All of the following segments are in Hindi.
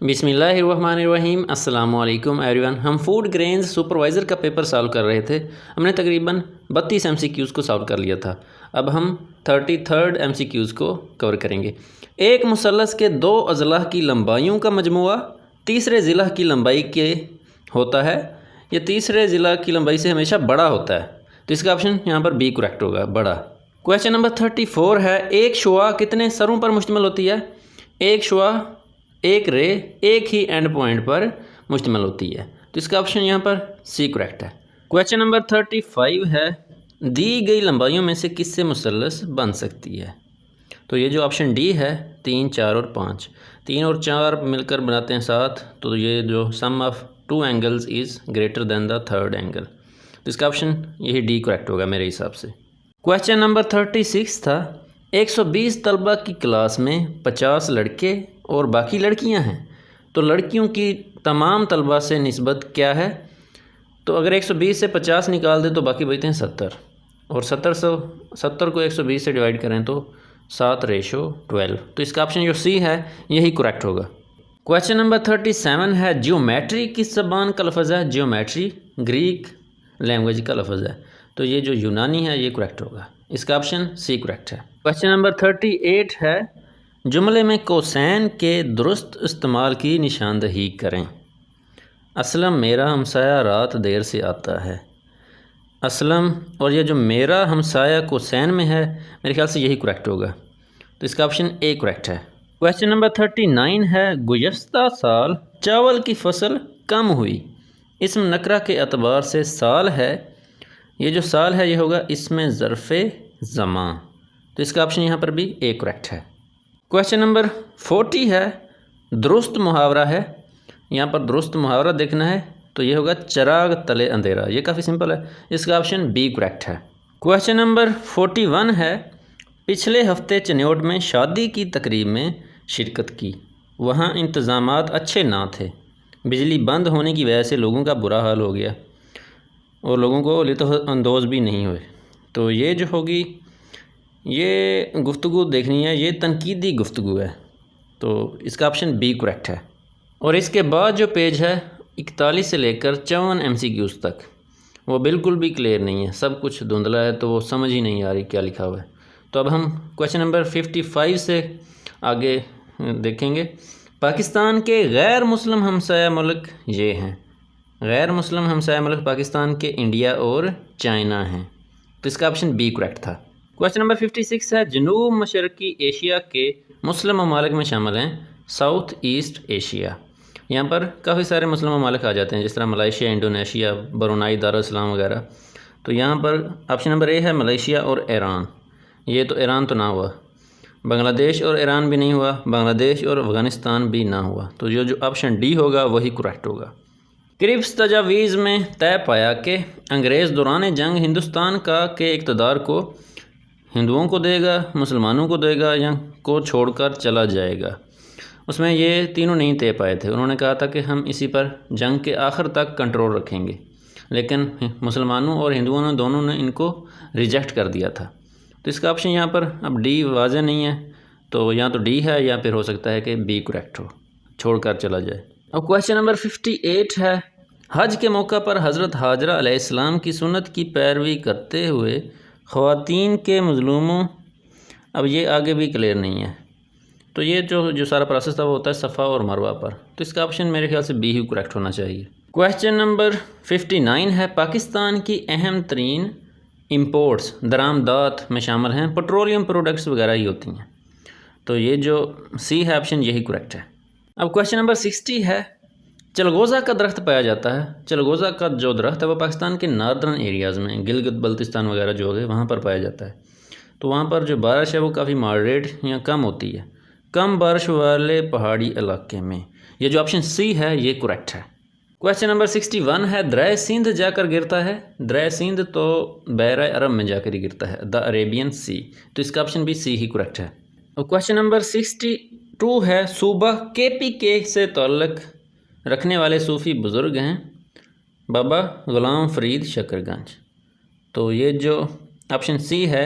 बिस्मिल्लाहिर्रहमानिर्रहीम अस्सलामुअलैकुम एवरीवन। हम फूड ग्रेन्स सुपरवाइज़र का पेपर सॉल्व कर रहे थे। हमने तकरीबन 32 MCQs को सॉल्व कर लिया था। अब हम 33rd MCQs को कवर करेंगे। एक मुसल्लस के दो अज़लाह की लंबाइयों का मजमुआ तीसरे ज़िला की लंबाई के होता है। ये तीसरे ज़िला की लंबाई से हमेशा बड़ा होता है, तो इसका ऑप्शन यहाँ पर बी करेक्ट होगा, बड़ा। क्वेश्चन नंबर 34 है, एक शुआ कितने सरों पर मुश्तमिल होती है? एक शुआ एक रे एक ही एंड पॉइंट पर मुश्तमिल होती है, तो इसका ऑप्शन यहाँ पर सी करेक्ट है। क्वेश्चन नंबर 35 है, दी गई लंबाइयों में से किससे मुसल्लस बन सकती है? तो ये जो ऑप्शन डी है 3, 4 और 5, 3 और 4 मिलकर बनाते हैं 7, तो ये जो sum of 2 angles is greater than the third angle, तो इसका ऑप्शन यही डी करेक्ट होगा मेरे हिसाब से। क्वेश्चन नंबर 36 था, 120 तलबा की क्लास में 50 लड़के और बाकी लड़कियां हैं, तो लड़कियों की तमाम तलबा से निस्बत क्या है? तो अगर 120 से 50 निकाल दें तो बाकी बचते हैं 70, और 70 को 120 से डिवाइड करें तो 7:12, तो इसका ऑप्शन जो सी है यही करेक्ट होगा। क्वेश्चन नंबर 37 है, जियोमेट्री किस ज़बान का लफ्ज़ है? जियोमेट्री ग्रीक लैंग्वेज का लफ्ज़ है, तो ये जो यूनानी है ये करेक्ट होगा, इसका ऑप्शन सी करेक्ट है। क्वेश्चन नंबर 38 है, जुमले में कोसैन के दुरुस्त इस्तेमाल की निशानदही करें। असलम मेरा हमसाया रात देर से आता है। असलम और ये जो मेरा हमसाया कोसैन में है, मेरे ख्याल से यही करेक्ट होगा, तो इसका ऑप्शन ए करेक्ट है। क्वेश्चन नंबर 39 है, गुज़श्ता साल चावल की फसल कम हुई, इसम नकरा के अतबार से साल है, ये जो साल है ये होगा इसमें ज़र्फ़े ज़मा, तो इसका ऑप्शन यहाँ पर भी ए करेक्ट है। क्वेश्चन नंबर 40 है, दुरुस्त मुहावरा है, यहाँ पर दुरुस्त मुहावरा देखना है, तो ये होगा चिराग तले अंधेरा, ये काफ़ी सिंपल है, इसका ऑप्शन बी करेक्ट है। क्वेश्चन नंबर 41 है, पिछले हफ्ते चन्योट में शादी की तकरीब में शिरकत की, वहाँ इंतज़ामात अच्छे ना थे, बिजली बंद होने की वजह से लोगों का बुरा हाल हो गया और लोगों को लुत्फ़ भी नहीं हुए, तो ये जो होगी ये गुफ्तगू देखनी है, ये तनकीदी गुफ्तगू है, तो इसका ऑप्शन बी करेक्ट है। और इसके बाद जो पेज है 41 से लेकर 54 MCQs तक वो बिल्कुल भी क्लियर नहीं है, सब कुछ धुंधला है, तो वो समझ ही नहीं आ रही क्या लिखा हुआ है। तो अब हम क्वेश्चन नंबर 55 से आगे देखेंगे। पाकिस्तान के गैर मुस्लिम हमसाया मुल्क ये हैं, गैर मुस्लिम हमसाया मुल्क पाकिस्तान के इंडिया और चाइना हैं, तो इसका ऑप्शन बी करेक्ट था। क्वेश्चन नंबर 56 है, जनूब मशरक़ी एशिया के मुस्लिम ममालिक में शामिल हैं साउथ ईस्ट एशिया, यहाँ पर काफ़ी सारे मुस्लिम ममालिक आ जाते हैं, जिस तरह मलेशिया, इंडोनेशिया, ब्रुनाई, दारुल-इस्लाम वगैरह, तो यहाँ पर ऑप्शन नंबर ए है मलेशिया और ईरान, ये तो ईरान तो ना हुआ, बांग्लादेश और ईरान भी नहीं हुआ, बांग्लादेश और अफ़गानिस्तान भी ना हुआ, तो जो ऑप्शन डी होगा वही करेक्ट होगा। क्रिप्स तजावीज़ में तय पाया कि अंग्रेज़ दौरान जंग हिंदुस्तान का के इक़्तिदार को हिंदुओं को देगा, मुसलमानों को देगा या को छोड़कर चला जाएगा। उसमें ये तीनों नहीं तय पाए थे। उन्होंने कहा था कि हम इसी पर जंग के आखिर तक कंट्रोल रखेंगे, लेकिन मुसलमानों और हिंदुओं ने दोनों ने इनको रिजेक्ट कर दिया था, तो इसका ऑप्शन यहाँ पर अब डी वाज़ेह नहीं है, तो या तो डी है या फिर हो सकता है कि बी करेक्ट हो, छोड़कर चला जाए। अब क्वेश्चन नंबर 58 है, हज के मौका पर हज़रत हाजरा अलैहिस्सलाम की सुन्नत की पैरवी करते हुए ख़वातीन के मज़लूमों, अब ये आगे भी क्लियर नहीं है, तो ये जो सारा प्रोसेस था वो होता है सफ़ा और मरवा पर, तो इसका ऑप्शन मेरे ख्याल से बी ही करेक्ट होना चाहिए। क्वेश्चन नंबर 59 है, पाकिस्तान की अहम तरीन इम्पोर्ट्स दरामदात में शामिल हैं पेट्रोलियम प्रोडक्ट्स वगैरह ही होती हैं, तो ये जो सी है ऑप्शन यही करेक्ट है। अब क्वेश्चन नंबर 60 है, चलगोज़ा का दरख्त पाया जाता है, चलगोज़ा का जो दरख्त है वो पाकिस्तान के नार्दर्न एरियाज़ में गिलगित बल्तिस्तान वगैरह जो है वहाँ पर पाया जाता है, तो वहाँ पर जो बारिश है वो काफ़ी मॉडरेट या कम होती है, कम बारिश वाले पहाड़ी इलाके में, ये जो ऑप्शन सी है ये करेक्ट है। क्वेश्चन नंबर 61 है, दरिया सिंध जाकर गिरता है, दरिया सिंध तो बहरा अरब में जाकर ही गिरता है, द अरेबियन सी, तो इसका ऑप्शन भी सी ही करेक्ट है। और क्वेश्चन नंबर 62 है, सूबा KPK से ताल्लुक़ रखने वाले सूफ़ी बुज़ुर्ग हैं बाबा ग़ुलाम फ़रीद शकरगंज, तो ये जो ऑप्शन सी है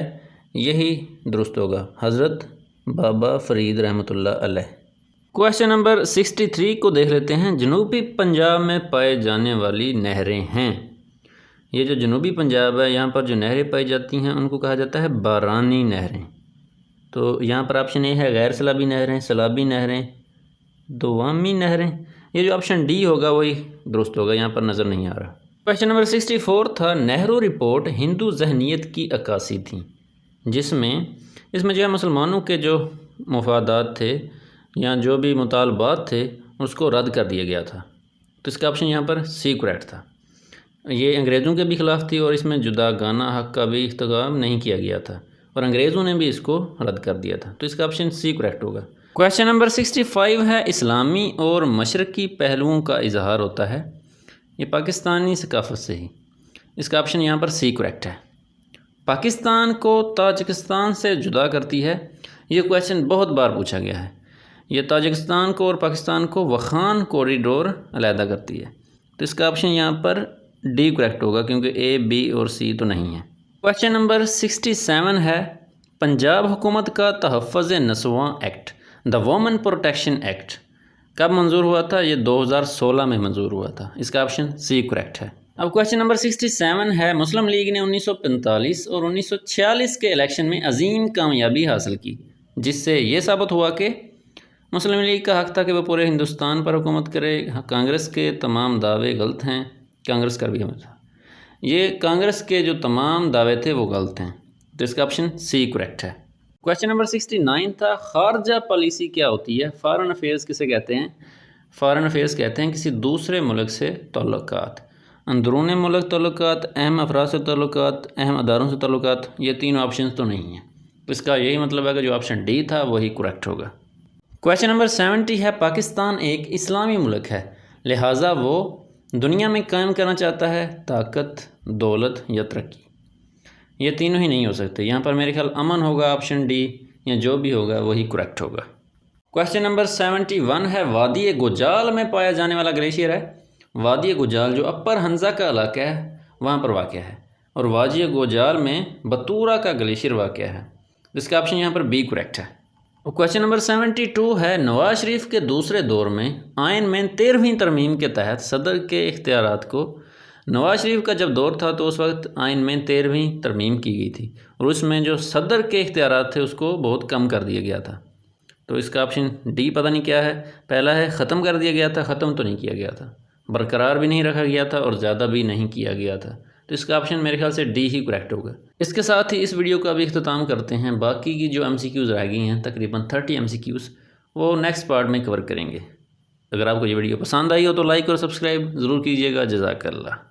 यही दुरुस्त होगा, हज़रत बाबा फ़रीद रहमतुल्लाह अलैह। क्वेश्चन नंबर 63 को देख लेते हैं। जनूबी पंजाब में पाए जाने वाली नहरें हैं। ये जो जनूबी पंजाब है, यहाँ पर जो नहरें पाई जाती हैं उनको कहा जाता है बारानी नहरें। तो यहाँ पर ऑप्शन ए है गैर सैलाबी नहरें, सैलाबी नहरें, दोवामी नहरें। ये जो ऑप्शन डी होगा वही दुरुस्त होगा, यहाँ पर नज़र नहीं आ रहा। क्वेश्चन नंबर 64 था, नेहरू रिपोर्ट हिंदू जहनीत की अक्कासी थी, जिसमें इसमें जो है मुसलमानों के जो मफादात थे या जो भी मुतालबात थे उसको रद्द कर दिया गया था। तो इसका ऑप्शन यहाँ पर सी करेक्ट था। ये अंग्रेज़ों के भी ख़िलाफ़ थी और इसमें जुदागाना हक़ का भी इस्तेमाल नहीं किया गया था और अंग्रेज़ों ने भी इसको रद्द कर दिया था। तो इसका ऑप्शन सी करेक्ट होगा। क्वेश्चन नंबर 65 है, इस्लामी और मशरक़ी पहलुओं का इजहार होता है ये पाकिस्तानी सकाफ़त से ही। इसका ऑप्शन यहाँ पर सी करेक्ट है। पाकिस्तान को ताजिकिस्तान से जुदा करती है, ये क्वेश्चन बहुत बार पूछा गया है। ये ताजिकिस्तान को और पाकिस्तान को वखान कॉरिडोर अलहदा करती है। तो इसका ऑप्शन यहाँ पर डी करेक्ट होगा, क्योंकि ए, बी और सी तो नहीं है। क्वेश्चन नंबर 67 है, पंजाब हुकूमत का तहफ़्फ़ुज़ नस्वां act, the women protection act कब मंजूर हुआ था? ये 2016 में मंजूर हुआ था। इसका ऑप्शन सी करेक्ट है। अब क्वेश्चन नंबर 67 है, मुस्लिम लीग ने 1945 और 1946 के इलेक्शन में अजीम कामयाबी हासिल की, जिससे ये साबित हुआ कि मुस्लिम लीग का हक़ था कि वह पूरे हिंदुस्तान पर हुकूमत करे। कांग्रेस के तमाम दावे गलत हैं। कांग्रेस का भी था, ये कांग्रेस के जो तमाम दावे थे वो गलत हैं। तो इसका ऑप्शन सी करेक्ट है। क्वेश्चन नंबर 69 था, खारजा पॉलिसी क्या होती है? फॉरेन अफेयर्स किसे कहते हैं? फॉरेन अफेयर्स कहते हैं किसी दूसरे मुल्क से तल्लुकात, अंदरून मुल्क तल्लुकात, अहम अफराद से तल्लुकात, अहम अदारों से तल्लुकात। ये तीन ऑप्शन तो नहीं है। तो इसका यही मतलब है कि जो ऑप्शन डी था वही करेक्ट होगा। क्वेश्चन नंबर 70 है, पाकिस्तान एक इस्लामी मुल्क है, लिहाजा वो दुनिया में कायम करना चाहता है ताकत, दौलत या तरक्की। ये तीनों ही नहीं हो सकते। यहाँ पर मेरे ख्याल अमन होगा, ऑप्शन डी, या जो भी होगा वही करेक्ट होगा। क्वेश्चन नंबर 71 है, वादी गुजाल में पाया जाने वाला ग्लेशियर है। वादी गुजाल जो अपर हंजा का इलाका है वहाँ पर वाक़ है, और वादी गुजाल में बतूरा का ग्लेशियर वाक़ है। इसका ऑप्शन यहाँ पर बी करेक्ट है। और क्वेश्चन नंबर 72 है, नवाज शरीफ के दूसरे दौर में आइन में 13वीं तरमीम के तहत सदर के इख्तियारात को, नवाज शरीफ का जब दौर था तो उस वक्त आइन में 13वीं तरमीम की गई थी और उसमें जो सदर के इख्तियारात थे उसको बहुत कम कर दिया गया था। तो इसका ऑप्शन डी पता नहीं क्या है। पहला है ख़त्म कर दिया गया था, ख़त्म तो नहीं किया गया था, बरकरार भी नहीं रखा गया था और ज़्यादा भी नहीं किया गया था। तो इसका ऑप्शन मेरे ख्याल से डी ही करेक्ट होगा। इसके साथ ही इस वीडियो का भी इख्तिताम करते हैं। बाकी की जो MCQs रह गई हैं, तकरीबन 30 MCQs, वो नेक्स्ट पार्ट में कवर करेंगे। अगर आपको ये वीडियो पसंद आई हो तो लाइक और सब्सक्राइब ज़रूर कीजिएगा। जज़ाकल्लाह।